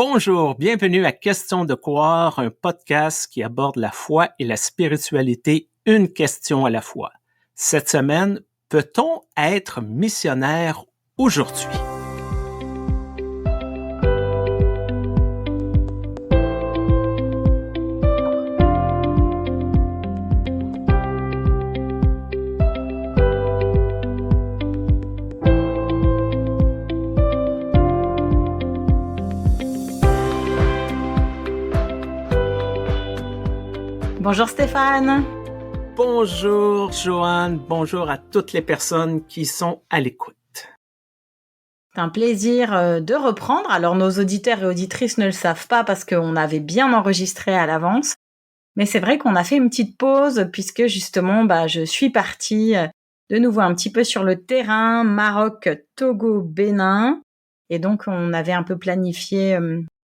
Bonjour, bienvenue à Question de croire, un podcast qui aborde la foi et la spiritualité, une question à la fois. Cette semaine, peut-on être missionnaire aujourd'hui? Bonjour Stéphane. Bonjour Joanne, bonjour à toutes les personnes qui sont à l'écoute. C'est un plaisir de reprendre. Alors nos auditeurs et auditrices ne le savent pas parce qu'on avait bien enregistré à l'avance. Mais c'est vrai qu'on a fait une petite pause puisque justement je suis partie de nouveau un petit peu sur le terrain, Maroc, Togo, Bénin. Et donc on avait un peu planifié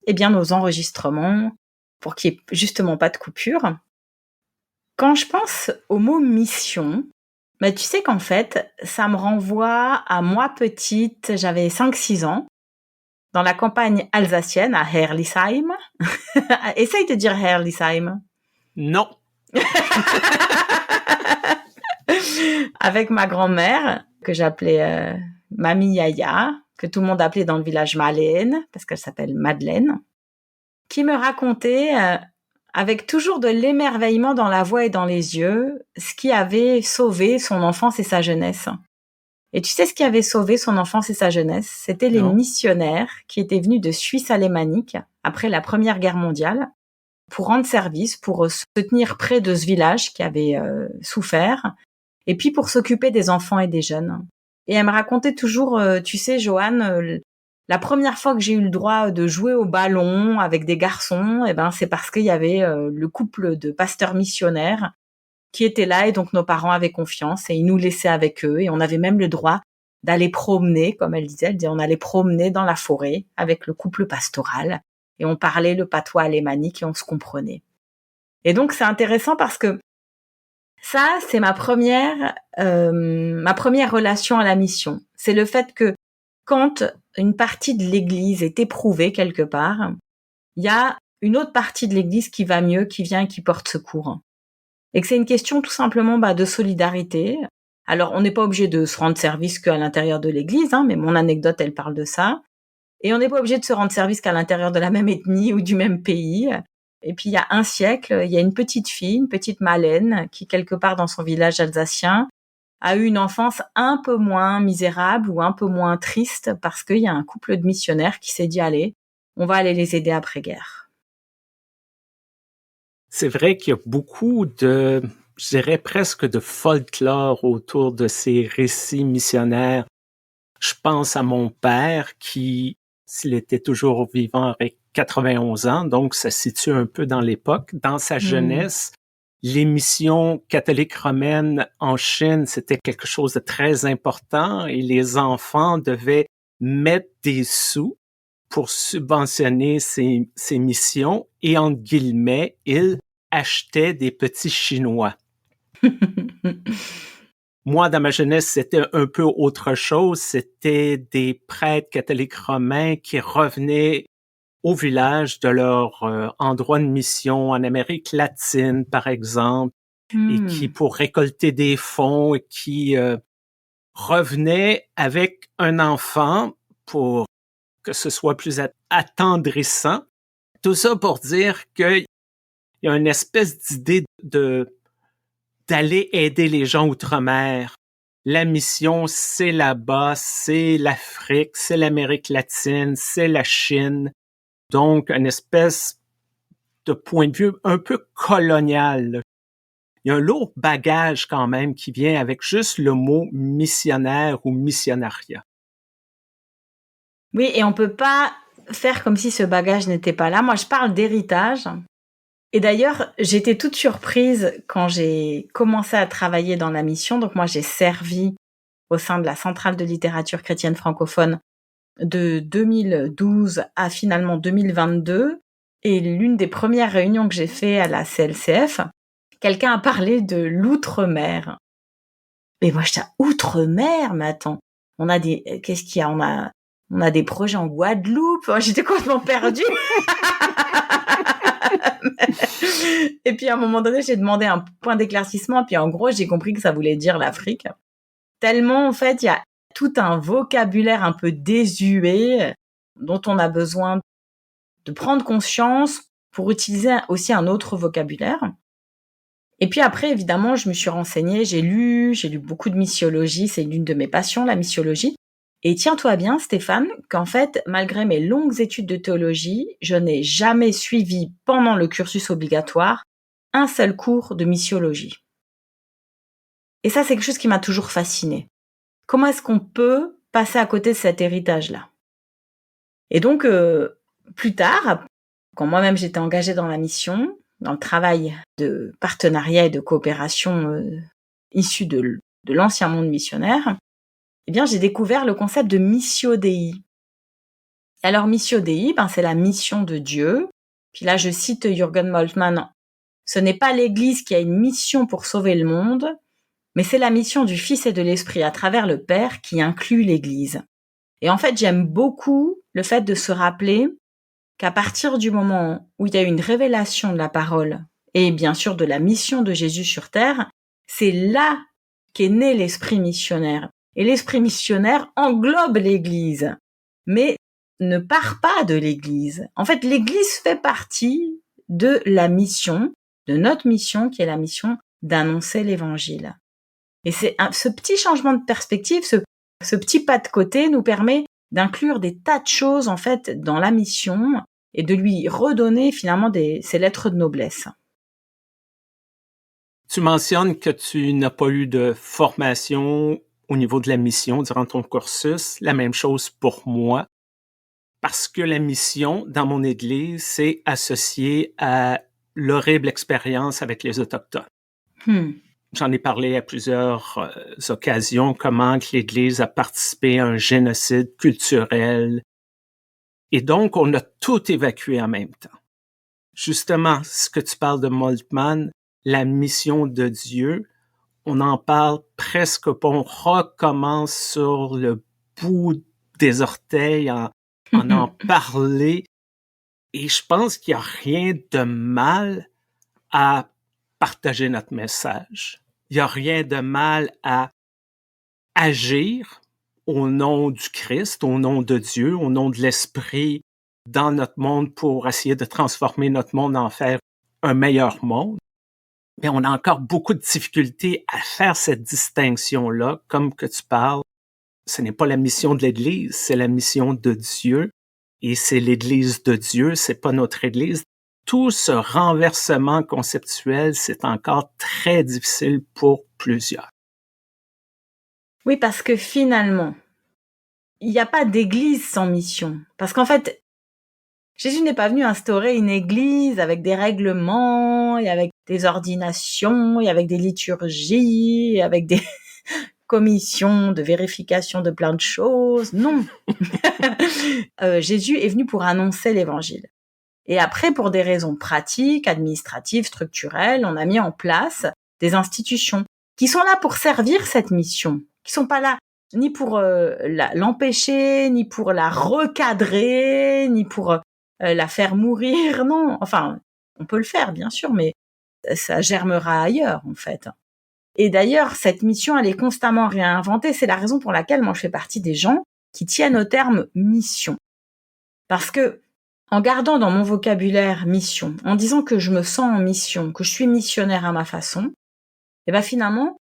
nos enregistrements pour qu'il n'y ait justement pas de coupure. Quand je pense au mot mission, tu sais qu'en fait, ça me renvoie à moi petite, j'avais 5-6 ans, dans la campagne alsacienne, à Herlisheim. Essaye de dire Herlisheim. Non. Avec ma grand-mère, que j'appelais Mamie Yaya, que tout le monde appelait dans le village Malène, parce qu'elle s'appelle Madeleine, qui me racontait avec toujours de l'émerveillement dans la voix et dans les yeux, ce qui avait sauvé son enfance et sa jeunesse. Et tu sais ce qui avait sauvé son enfance et sa jeunesse? C'était les missionnaires qui étaient venus de Suisse alémanique après la Première Guerre mondiale pour rendre service, pour se tenir près de ce village qui avait souffert, et puis pour s'occuper des enfants et des jeunes. Et elle me racontait toujours, tu sais, Joanne, la première fois que j'ai eu le droit de jouer au ballon avec des garçons, c'est parce qu'il y avait le couple de pasteurs missionnaires qui étaient là et donc nos parents avaient confiance et ils nous laissaient avec eux et on avait même le droit d'aller promener, comme elle disait, on allait promener dans la forêt avec le couple pastoral et on parlait le patois alémanique et on se comprenait. Et donc c'est intéressant parce que ça, c'est ma première relation à la mission. C'est le fait que quand une partie de l'Église est éprouvée quelque part, il y a une autre partie de l'Église qui va mieux, qui vient et qui porte secours. Et que c'est une question tout simplement de solidarité. Alors, on n'est pas obligé de se rendre service qu'à l'intérieur de l'Église, mais mon anecdote, elle parle de ça. Et on n'est pas obligé de se rendre service qu'à l'intérieur de la même ethnie ou du même pays. Et puis, il y a un siècle, il y a une petite fille, une petite Malène, qui, quelque part dans son village alsacien, a eu une enfance un peu moins misérable ou un peu moins triste parce qu'il y a un couple de missionnaires qui s'est dit « Allez, on va aller les aider après-guerre ». C'est vrai qu'il y a beaucoup de, je dirais presque de folklore autour de ces récits missionnaires. Je pense à mon père qui, s'il était toujours vivant, avec 91 ans, donc ça se situe un peu dans l'époque. Dans sa jeunesse, les missions catholiques romaines en Chine, c'était quelque chose de très important et les enfants devaient mettre des sous pour subventionner ces missions et, entre guillemets, ils achetaient des petits Chinois. Moi, dans ma jeunesse, c'était un peu autre chose. C'était des prêtres catholiques romains qui revenaient au village de leur endroit de mission en Amérique latine, par exemple, et qui, pour récolter des fonds, et qui revenaient avec un enfant pour que ce soit plus attendrissant. Tout ça pour dire qu'il y a une espèce d'idée d'aller aider les gens outre-mer. La mission, c'est là-bas, c'est l'Afrique, c'est l'Amérique latine, c'est la Chine. Donc, une espèce de point de vue un peu colonial. Il y a un lourd bagage quand même qui vient avec juste le mot missionnaire ou missionnariat. Oui, et on peut pas faire comme si ce bagage n'était pas là. Moi, je parle d'héritage. Et d'ailleurs, j'étais toute surprise quand j'ai commencé à travailler dans la mission. Donc moi, j'ai servi au sein de la Centrale de littérature chrétienne francophone de 2012 à finalement 2022. Et l'une des premières réunions que j'ai fait à la CLCF, quelqu'un a parlé de l'outre-mer. Et moi, j'étais outre-mer, mais attends, qu'est-ce qu'il y a? On a On a des projets en Guadeloupe. J'étais complètement perdue. Et puis, à un moment donné, j'ai demandé un point d'éclaircissement. Puis, en gros, j'ai compris que ça voulait dire l'Afrique. Tellement, en fait, il y a tout un vocabulaire un peu désuet dont on a besoin de prendre conscience pour utiliser aussi un autre vocabulaire. Et puis après, évidemment, je me suis renseignée, j'ai lu beaucoup de missiologie, c'est l'une de mes passions, la missiologie. Et tiens-toi bien, Stéphane, qu'en fait, malgré mes longues études de théologie, je n'ai jamais suivi pendant le cursus obligatoire un seul cours de missiologie. Et ça, c'est quelque chose qui m'a toujours fascinée. Comment est-ce qu'on peut passer à côté de cet héritage-là? Et donc, plus tard, quand moi-même j'étais engagée dans la mission, dans le travail de partenariat et de coopération issu de l'ancien monde missionnaire, eh bien, j'ai découvert le concept de Missio Dei. Alors, Missio Dei, c'est la mission de Dieu. Puis là, je cite Jürgen Moltmann, ce n'est pas l'Église qui a une mission pour sauver le monde, mais c'est la mission du Fils et de l'Esprit à travers le Père qui inclut l'Église. Et en fait, j'aime beaucoup le fait de se rappeler qu'à partir du moment où il y a eu une révélation de la parole et bien sûr de la mission de Jésus sur terre, c'est là qu'est né l'esprit missionnaire. Et l'esprit missionnaire englobe l'Église, mais ne part pas de l'Église. En fait, l'Église fait partie de la mission, de notre mission qui est la mission d'annoncer l'Évangile. Et c'est ce petit changement de perspective, ce petit pas de côté nous permet d'inclure des tas de choses en fait dans la mission et de lui redonner finalement ses lettres de noblesse. Tu mentionnes que tu n'as pas eu de formation au niveau de la mission durant ton cursus. La même chose pour moi, parce que la mission dans mon Église, c'est associé à l'horrible expérience avec les Autochtones. J'en ai parlé à plusieurs occasions, comment que l'Église a participé à un génocide culturel. Et donc, on a tout évacué en même temps. Justement, ce que tu parles de Moltmann, la mission de Dieu, on en parle presque pas. On recommence sur le bout des orteils en parler. Et je pense qu'il n'y a rien de mal à partager notre message. Il n'y a rien de mal à agir au nom du Christ, au nom de Dieu, au nom de l'Esprit dans notre monde pour essayer de transformer notre monde en faire un meilleur monde. Mais on a encore beaucoup de difficultés à faire cette distinction-là, comme que tu parles. Ce n'est pas la mission de l'Église, c'est la mission de Dieu. Et c'est l'Église de Dieu, c'est pas notre Église. Tout ce renversement conceptuel, c'est encore très difficile pour plusieurs. Oui, parce que finalement, il n'y a pas d'église sans mission. Parce qu'en fait, Jésus n'est pas venu instaurer une église avec des règlements, et avec des ordinations, et avec des liturgies, et avec des commissions de vérification de plein de choses. Non. Jésus est venu pour annoncer l'évangile. Et après, pour des raisons pratiques, administratives, structurelles, on a mis en place des institutions qui sont là pour servir cette mission, qui sont pas là ni pour l'empêcher, ni pour la recadrer, ni pour la faire mourir. Non, enfin, on peut le faire, bien sûr, mais ça germera ailleurs, en fait. Et d'ailleurs, cette mission, elle est constamment réinventée. C'est la raison pour laquelle moi, je fais partie des gens qui tiennent au terme mission. Parce que, en gardant dans mon vocabulaire mission, en disant que je me sens en mission, que je suis missionnaire à ma façon, et ben finalement,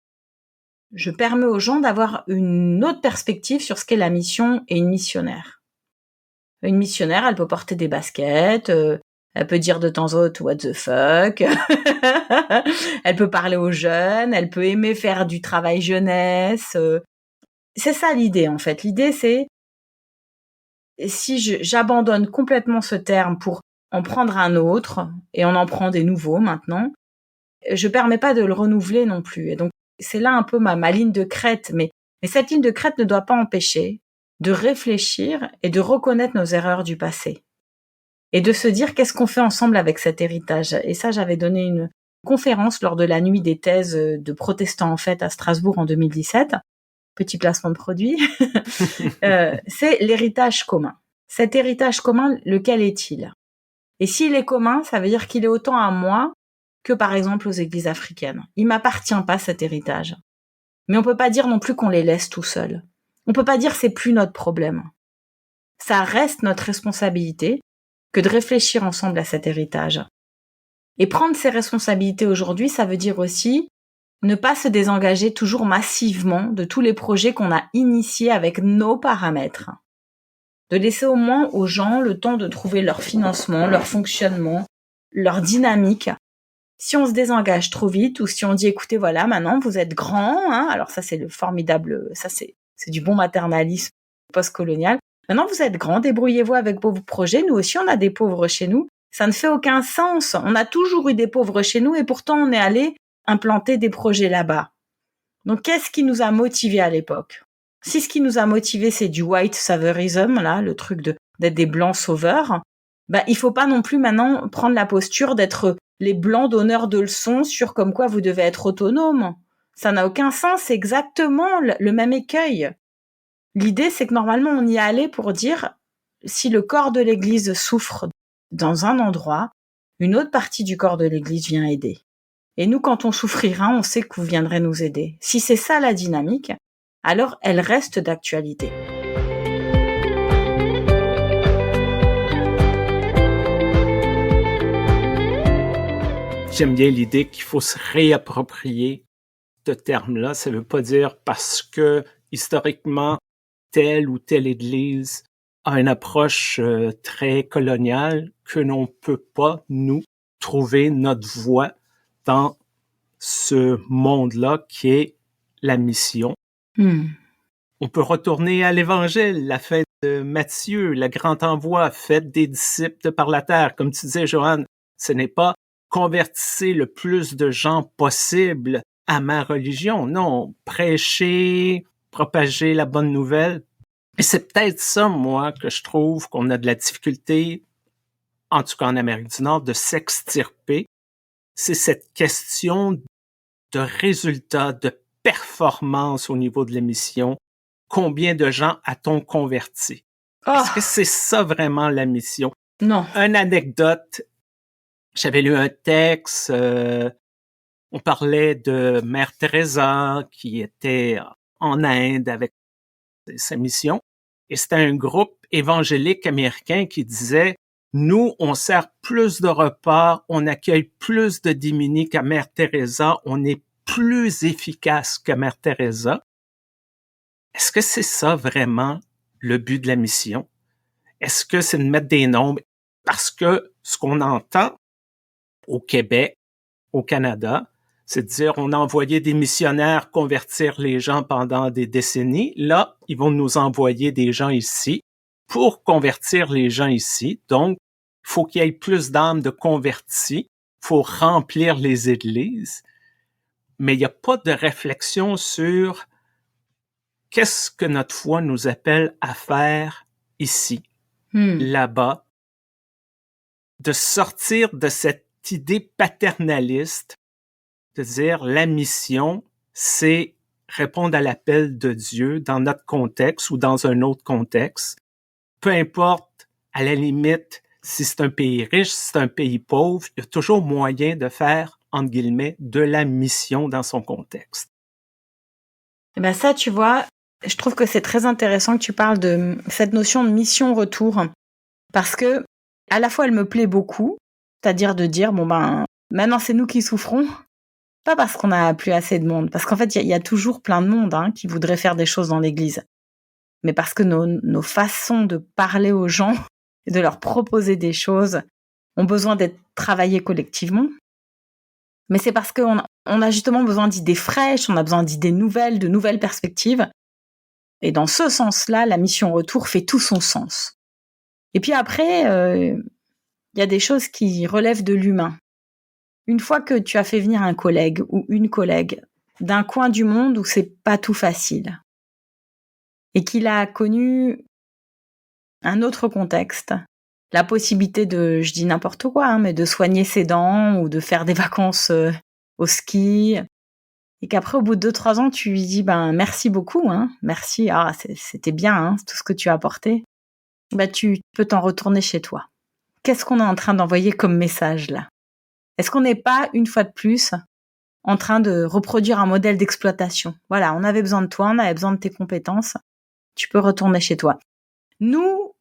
je permets aux gens d'avoir une autre perspective sur ce qu'est la mission et une missionnaire. Une missionnaire, elle peut porter des baskets, elle peut dire de temps en temps « what the fuck », elle peut parler aux jeunes, elle peut aimer faire du travail jeunesse. C'est ça l'idée en fait. L'idée c'est si j'abandonne complètement ce terme pour en prendre un autre, et on en prend des nouveaux maintenant, je permets pas de le renouveler non plus. Et donc, c'est là un peu ma ligne de crête. Mais cette ligne de crête ne doit pas empêcher de réfléchir et de reconnaître nos erreurs du passé. Et de se dire qu'est-ce qu'on fait ensemble avec cet héritage. Et ça, j'avais donné une conférence lors de la nuit des thèses de protestants en fait à Strasbourg en 2017. petit placement de produit, c'est l'héritage commun. Cet héritage commun, lequel est-il? Et s'il est commun, ça veut dire qu'il est autant à moi que par exemple aux églises africaines. Il m'appartient pas cet héritage. Mais on peut pas dire non plus qu'on les laisse tout seuls. On peut pas dire c'est plus notre problème. Ça reste notre responsabilité que de réfléchir ensemble à cet héritage. Et prendre ses responsabilités aujourd'hui, ça veut dire aussi ne pas se désengager toujours massivement de tous les projets qu'on a initiés avec nos paramètres. De laisser au moins aux gens le temps de trouver leur financement, leur fonctionnement, leur dynamique. Si on se désengage trop vite ou si on dit écoutez voilà maintenant vous êtes grands, alors ça c'est le formidable, ça c'est du bon maternalisme post-colonial. Maintenant vous êtes grands, débrouillez-vous avec vos projets. Nous aussi on a des pauvres chez nous. Ça ne fait aucun sens. On a toujours eu des pauvres chez nous et pourtant on est allé implanter des projets là-bas. Donc qu'est-ce qui nous a motivés à l'époque? Si ce qui nous a motivés c'est du white saviorism, là, le truc d'être des blancs sauveurs, il faut pas non plus maintenant prendre la posture d'être les blancs donneurs de leçons sur comme quoi vous devez être autonome. Ça n'a aucun sens, c'est exactement le même écueil. L'idée c'est que normalement on y est allé pour dire si le corps de l'Église souffre dans un endroit, une autre partie du corps de l'Église vient aider. Et nous, quand on souffrira, on sait que vous viendrez nous aider. Si c'est ça la dynamique, alors elle reste d'actualité. J'aime bien l'idée qu'il faut se réapproprier ce terme-là. Ça ne veut pas dire parce que historiquement, telle ou telle église a une approche très coloniale que l'on peut pas, nous, trouver notre voie dans ce monde-là qui est la mission. On peut retourner à l'Évangile, la fête de Matthieu, le grand envoi, fête des disciples par la terre. Comme tu disais, Joanne, ce n'est pas convertissez le plus de gens possible à ma religion. Non, prêcher, propager la bonne nouvelle. Et c'est peut-être ça, moi, que je trouve qu'on a de la difficulté, en tout cas en Amérique du Nord, de s'extirper. C'est cette question de résultat, de performance au niveau de l'émission. Combien de gens a-t-on converti? Est-ce que c'est ça vraiment la mission? Non. Une anecdote, j'avais lu un texte, on parlait de Mère Teresa qui était en Inde avec sa mission. Et c'était un groupe évangélique américain qui disait nous, on sert plus de repas, on accueille plus de démunis qu'à Mère Teresa, on est plus efficace que Mère Teresa. Est-ce que c'est ça vraiment le but de la mission? Est-ce que c'est de mettre des nombres? Parce que ce qu'on entend au Québec, au Canada, c'est de dire on a envoyé des missionnaires convertir les gens pendant des décennies. Là, ils vont nous envoyer des gens ici pour convertir les gens ici. Donc, il faut qu'il y ait plus d'âmes de convertis. Il faut remplir les églises. Mais il n'y a pas de réflexion sur qu'est-ce que notre foi nous appelle à faire ici, là-bas, de sortir de cette idée paternaliste, de dire la mission, c'est répondre à l'appel de Dieu dans notre contexte ou dans un autre contexte. Peu importe, à la limite, si c'est un pays riche, si c'est un pays pauvre, il y a toujours moyen de faire, entre guillemets, de la mission dans son contexte. Eh ça, tu vois, je trouve que c'est très intéressant que tu parles de cette notion de mission-retour parce que à la fois elle me plaît beaucoup, c'est-à-dire de dire maintenant c'est nous qui souffrons, pas parce qu'on n'a plus assez de monde, parce qu'en fait il y a toujours plein de monde qui voudrait faire des choses dans l'église, mais parce que nos façons de parler aux gens et de leur proposer des choses ont besoin d'être travaillées collectivement. Mais c'est parce qu'on a justement besoin d'idées fraîches, on a besoin d'idées nouvelles, de nouvelles perspectives. Et dans ce sens-là, la mission retour fait tout son sens. Et puis après, y a des choses qui relèvent de l'humain. Une fois que tu as fait venir un collègue ou une collègue d'un coin du monde où c'est pas tout facile, et qu'il a connu un autre contexte, la possibilité de, je dis n'importe quoi, mais de soigner ses dents ou de faire des vacances au ski, et qu'après, au bout de 2-3 ans, tu lui dis, merci beaucoup, hein, merci, c'était bien, hein, tout ce que tu as apporté. Tu peux t'en retourner chez toi. Qu'est-ce qu'on est en train d'envoyer comme message là? Est-ce qu'on n'est pas, une fois de plus, en train de reproduire un modèle d'exploitation? Voilà, on avait besoin de toi, on avait besoin de tes compétences, tu peux retourner chez toi. Nous,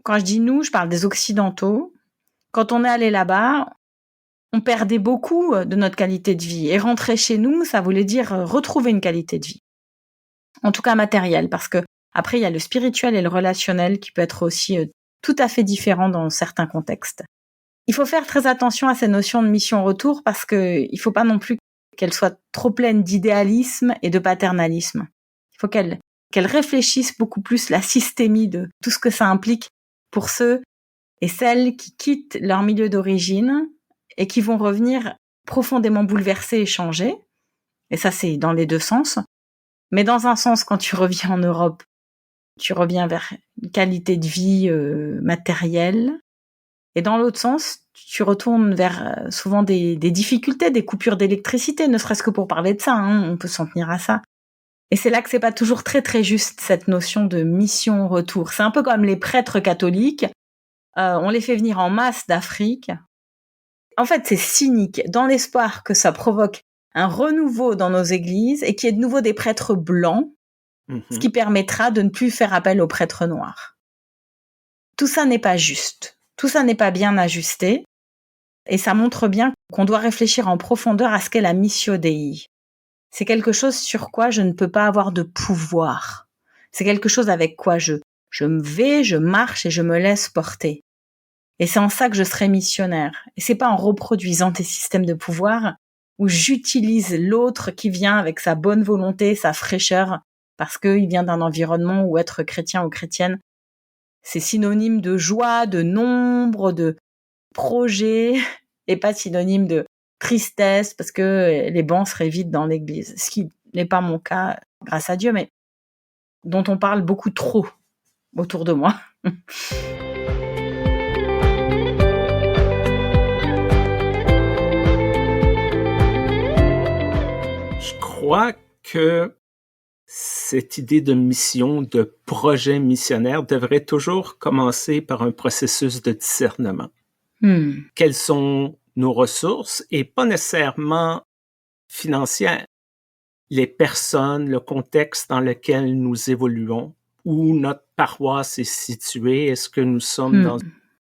quand je dis nous, je parle des Occidentaux. Quand on est allé là-bas, on perdait beaucoup de notre qualité de vie. Et rentrer chez nous, ça voulait dire retrouver une qualité de vie. En tout cas matérielle, parce que après, il y a le spirituel et le relationnel qui peut être aussi tout à fait différent dans certains contextes. Il faut faire très attention à ces notions de mission-retour parce que il faut pas non plus qu'elles soient trop pleines d'idéalisme et de paternalisme. Il faut qu'elles réfléchissent beaucoup plus la systémie de tout ce que ça implique pour ceux et celles qui quittent leur milieu d'origine et qui vont revenir profondément bouleversés et changés. Et ça, c'est dans les deux sens. Mais dans un sens, quand tu reviens en Europe, tu reviens vers une qualité de vie matérielle. Et dans l'autre sens, tu retournes vers souvent des difficultés, des coupures d'électricité, ne serait-ce que pour parler de ça, hein, on peut s'en tenir à ça. Et c'est là que c'est pas toujours très très juste, cette notion de mission-retour. C'est un peu comme les prêtres catholiques, on les fait venir en masse d'Afrique. En fait, c'est cynique, dans l'espoir que ça provoque un renouveau dans nos églises et qu'il y ait de nouveau des prêtres blancs, ce qui permettra de ne plus faire appel aux prêtres noirs. Tout ça n'est pas juste. Tout ça n'est pas bien ajusté. Et ça montre bien qu'on doit réfléchir en profondeur à ce qu'est la missio Dei. C'est quelque chose sur quoi je ne peux pas avoir de pouvoir. C'est quelque chose avec quoi je marche et je me laisse porter. Et c'est en ça que je serai missionnaire. Et c'est pas en reproduisant des systèmes de pouvoir où j'utilise l'autre qui vient avec sa bonne volonté, sa fraîcheur, parce qu'il vient d'un environnement où être chrétien ou chrétienne, c'est synonyme de joie, de nombre, de projet, et pas synonyme de tristesse, parce que les bancs seraient vides dans l'église. Ce qui n'est pas mon cas, grâce à Dieu, mais dont on parle beaucoup trop autour de moi. Je crois que cette idée de mission, de projet missionnaire devrait toujours commencer par un processus de discernement. Quelles sont nos ressources et pas nécessairement financières. Les personnes, le contexte dans lequel nous évoluons, où notre paroisse est située, est-ce que nous sommes dans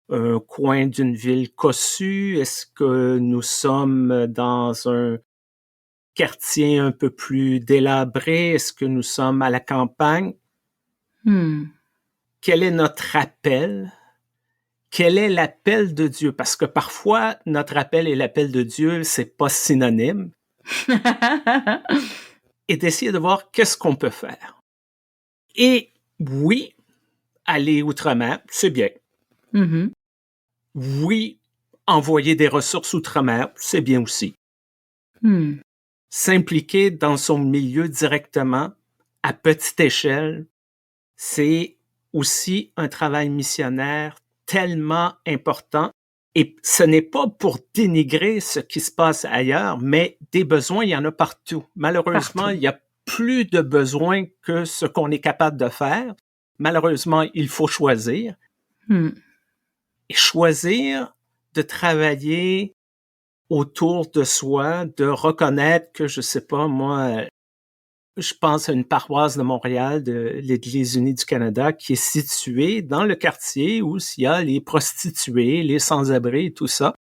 un coin d'une ville cossue? Est-ce que nous sommes dans un quartier un peu plus délabré? Est-ce que nous sommes à la campagne? Quel est notre appel? Quel est l'appel de Dieu? Parce que parfois, notre appel et l'appel de Dieu, c'est pas synonyme. Et d'essayer de voir qu'est-ce qu'on peut faire. Et oui, aller outre-mer, c'est bien. Oui, envoyer des ressources outre-mer, c'est bien aussi. S'impliquer dans son milieu directement, à petite échelle, c'est aussi un travail missionnaire tellement important. Et ce n'est pas pour dénigrer ce qui se passe ailleurs, mais des besoins, il y en a partout. Malheureusement, il y a plus de besoins que ce qu'on est capable de faire. Malheureusement, il faut choisir. Et choisir de travailler autour de soi, de reconnaître que, je sais pas, moi, je pense à une paroisse de Montréal de l'Église unie du Canada qui est située dans le quartier où il y a les prostituées, les sans-abri et tout ça.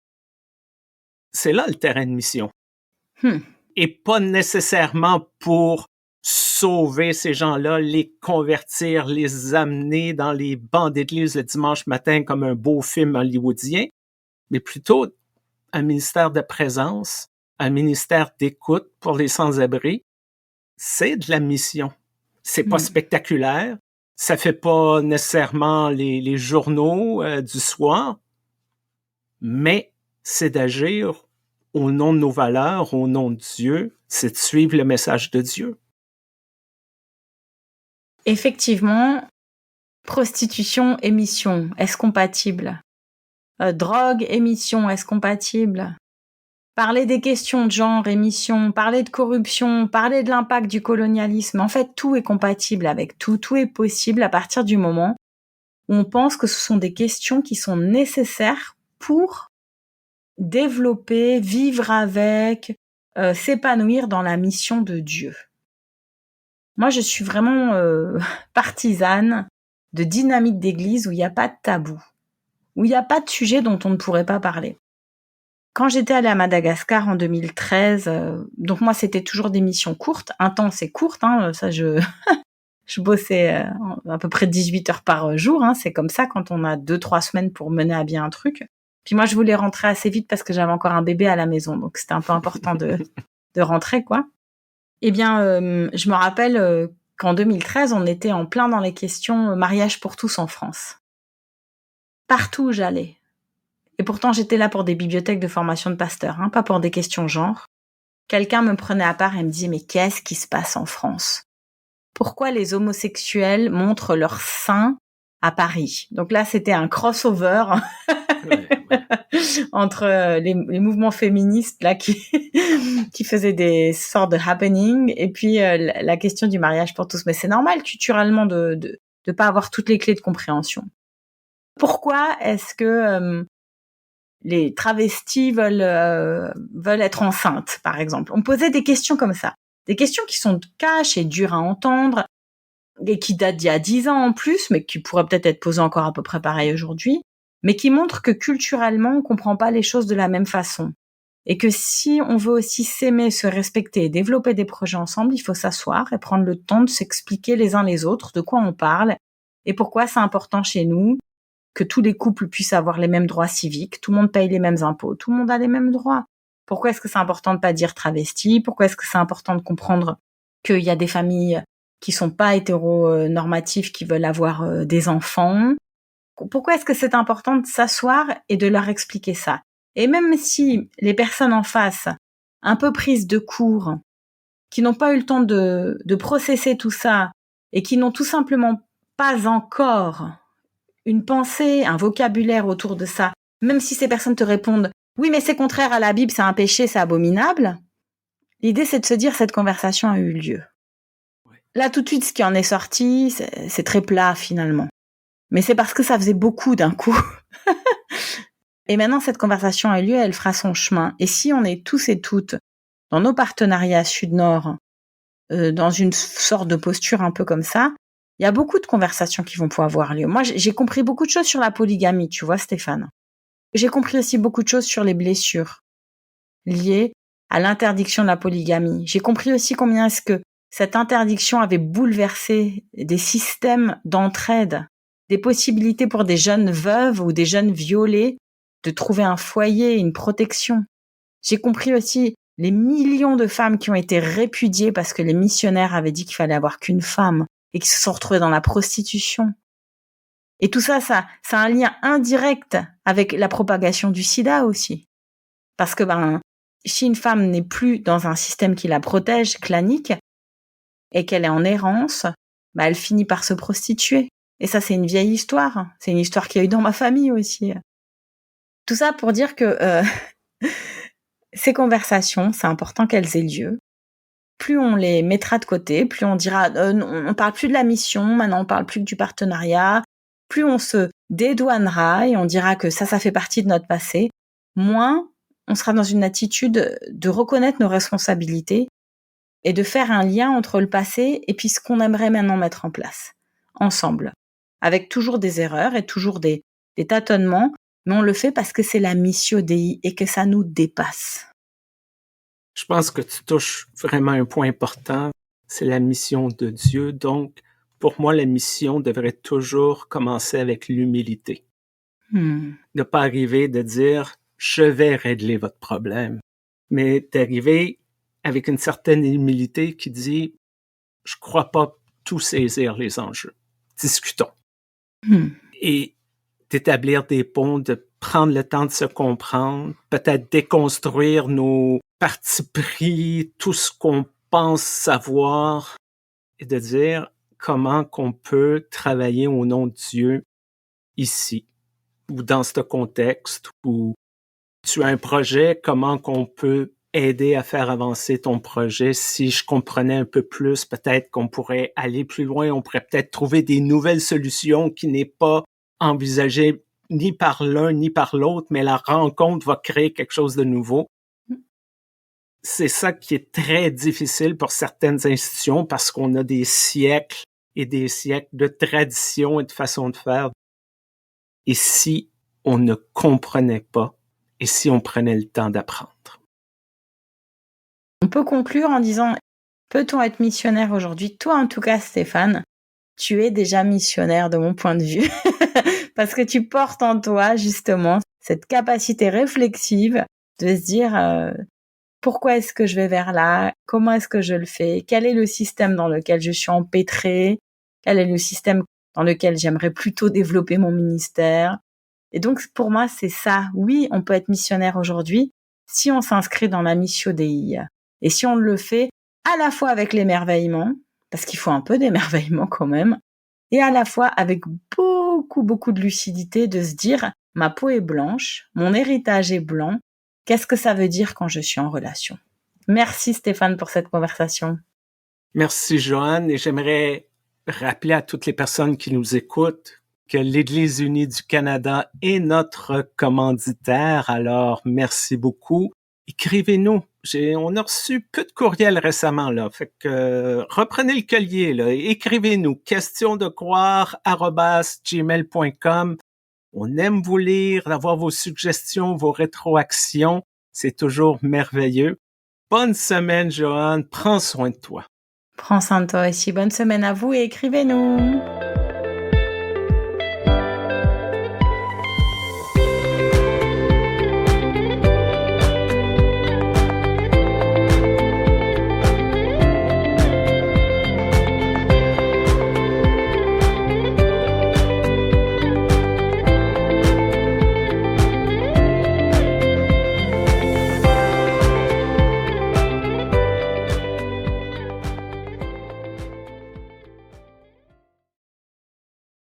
C'est là le terrain de mission. Et pas nécessairement pour sauver ces gens-là, les convertir, les amener dans les bancs d'église le dimanche matin comme un beau film hollywoodien, mais plutôt un ministère de présence, un ministère d'écoute pour les sans-abri. C'est de la mission. C'est pas spectaculaire. Ça fait pas nécessairement les journaux du soir, mais c'est d'agir au nom de nos valeurs, au nom de Dieu, c'est de suivre le message de Dieu. Effectivement, prostitution et mission, est-ce compatible? Drogue et mission, est-ce compatible? parler des questions de genre, émission, parler de corruption, parler de l'impact du colonialisme. En fait, tout est compatible avec tout. Tout est possible à partir du moment où on pense que ce sont des questions qui sont nécessaires pour développer, vivre avec, s'épanouir dans la mission de Dieu. Moi, je suis vraiment partisane de dynamique d'église où il n'y a pas de tabou, où il n'y a pas de sujet dont on ne pourrait pas parler. Quand j'étais allée à Madagascar en 2013, donc moi, c'était toujours des missions courtes, intenses et courtes, hein, ça je bossais à peu près 18 heures par jour, hein, c'est comme ça quand on a 2-3 semaines pour mener à bien un truc. Puis moi, je voulais rentrer assez vite parce que j'avais encore un bébé à la maison, donc c'était un peu important de rentrer, quoi. Eh bien, je me rappelle qu'en 2013, on était en plein dans les questions mariage pour tous en France. Partout où j'allais. Et pourtant, j'étais là pour des bibliothèques de formation de pasteurs, hein, pas pour des questions genre. Quelqu'un me prenait à part et me disait « Mais qu'est-ce qui se passe en France ? Pourquoi les homosexuels montrent leurs seins à Paris ?» Donc là, c'était un crossover Ouais. entre les mouvements féministes là qui faisaient des sortes de happening et puis la question du mariage pour tous. Mais c'est normal culturellement de pas avoir toutes les clés de compréhension. Pourquoi est-ce que les travestis veulent être enceintes, par exemple? On posait des questions comme ça. Des questions qui sont cash et dures à entendre et qui datent d'il y a 10 ans en plus, mais qui pourraient peut-être être posées encore à peu près pareil aujourd'hui, mais qui montrent que culturellement, on comprend pas les choses de la même façon. Et que si on veut aussi s'aimer, se respecter et développer des projets ensemble, il faut s'asseoir et prendre le temps de s'expliquer les uns les autres de quoi on parle et pourquoi c'est important chez nous que tous les couples puissent avoir les mêmes droits civiques, tout le monde paye les mêmes impôts, tout le monde a les mêmes droits. Pourquoi est-ce que c'est important de pas dire travesti? Pourquoi est-ce que c'est important de comprendre qu'il y a des familles qui sont pas hétéronormatives qui veulent avoir des enfants? Pourquoi est-ce que c'est important de s'asseoir et de leur expliquer ça? Et même si les personnes en face, un peu prises de court, qui n'ont pas eu le temps de processer tout ça et qui n'ont tout simplement pas encore une pensée, un vocabulaire autour de ça, même si ces personnes te répondent « Oui, mais c'est contraire à la Bible, c'est un péché, c'est abominable », l'idée c'est de se dire « Cette conversation a eu lieu ». Là, tout de suite, ce qui en est sorti, c'est très plat finalement. Mais c'est parce que ça faisait beaucoup d'un coup. Et maintenant, cette conversation a eu lieu, elle fera son chemin. Et si on est tous et toutes dans nos partenariats sud-nord, dans une sorte de posture un peu comme ça, il y a beaucoup de conversations qui vont pouvoir avoir lieu. Moi, j'ai compris beaucoup de choses sur la polygamie, tu vois, Stéphane. J'ai compris aussi beaucoup de choses sur les blessures liées à l'interdiction de la polygamie. J'ai compris aussi combien est-ce que cette interdiction avait bouleversé des systèmes d'entraide, des possibilités pour des jeunes veuves ou des jeunes violées de trouver un foyer, une protection. J'ai compris aussi les millions de femmes qui ont été répudiées parce que les missionnaires avaient dit qu'il fallait avoir qu'une femme et qui se sont retrouvées dans la prostitution. Et tout ça, ça a un lien indirect avec la propagation du sida aussi. Parce que si une femme n'est plus dans un système qui la protège, clanique, et qu'elle est en errance, elle finit par se prostituer. Et ça, c'est une vieille histoire. C'est une histoire qu'il y a eu dans ma famille aussi. Tout ça pour dire que ces conversations, c'est important qu'elles aient lieu. Plus on les mettra de côté, plus on dira on parle plus de la mission, maintenant on parle plus que du partenariat, plus on se dédouanera et on dira que ça fait partie de notre passé, moins on sera dans une attitude de reconnaître nos responsabilités et de faire un lien entre le passé et puis ce qu'on aimerait maintenant mettre en place, ensemble, avec toujours des erreurs et toujours des tâtonnements, mais on le fait parce que c'est la missio Dei et que ça nous dépasse. Je pense que tu touches vraiment un point important, c'est la mission de Dieu. Donc, pour moi, la mission devrait toujours commencer avec l'humilité. Ne pas arriver de dire « je vais régler votre problème », mais d'arriver avec une certaine humilité qui dit « je crois pas tout saisir les enjeux, discutons ». Et d'établir des ponts, de prendre le temps de se comprendre, peut-être déconstruire nos partis pris, tout ce qu'on pense savoir, et de dire comment qu'on peut travailler au nom de Dieu ici, ou dans ce contexte, ou tu as un projet, comment qu'on peut aider à faire avancer ton projet? Si je comprenais un peu plus, peut-être qu'on pourrait aller plus loin, on pourrait peut-être trouver des nouvelles solutions qui n'est pas envisagées ni par l'un ni par l'autre, mais la rencontre va créer quelque chose de nouveau. C'est ça qui est très difficile pour certaines institutions parce qu'on a des siècles et des siècles de tradition et de façon de faire. Et si on ne comprenait pas, et si on prenait le temps d'apprendre? On peut conclure en disant, peut-on être missionnaire aujourd'hui? Toi, en tout cas, Stéphane, tu es déjà missionnaire de mon point de vue, parce que tu portes en toi, justement, cette capacité réflexive de se dire, pourquoi est-ce que je vais vers là? Comment est-ce que je le fais? Quel est le système dans lequel je suis empêtrée? Quel est le système dans lequel j'aimerais plutôt développer mon ministère? Et donc, pour moi, c'est ça. Oui, on peut être missionnaire aujourd'hui si on s'inscrit dans la Missio Dei. Et si on le fait à la fois avec l'émerveillement, parce qu'il faut un peu d'émerveillement quand même, et à la fois avec beaucoup, beaucoup de lucidité de se dire, ma peau est blanche, mon héritage est blanc, qu'est-ce que ça veut dire quand je suis en relation? Merci Stéphane pour cette conversation. Merci Joanne, et j'aimerais rappeler à toutes les personnes qui nous écoutent que l'Église unie du Canada est notre commanditaire, alors merci beaucoup. Écrivez-nous. On a reçu peu de courriels récemment, là. Fait que reprenez le collier, là. Écrivez-nous. questiondecroire@gmail.com. On aime vous lire, avoir vos suggestions, vos rétroactions. C'est toujours merveilleux. Bonne semaine, Joanne. Prends soin de toi. Prends soin de toi aussi. Bonne semaine à vous et écrivez-nous.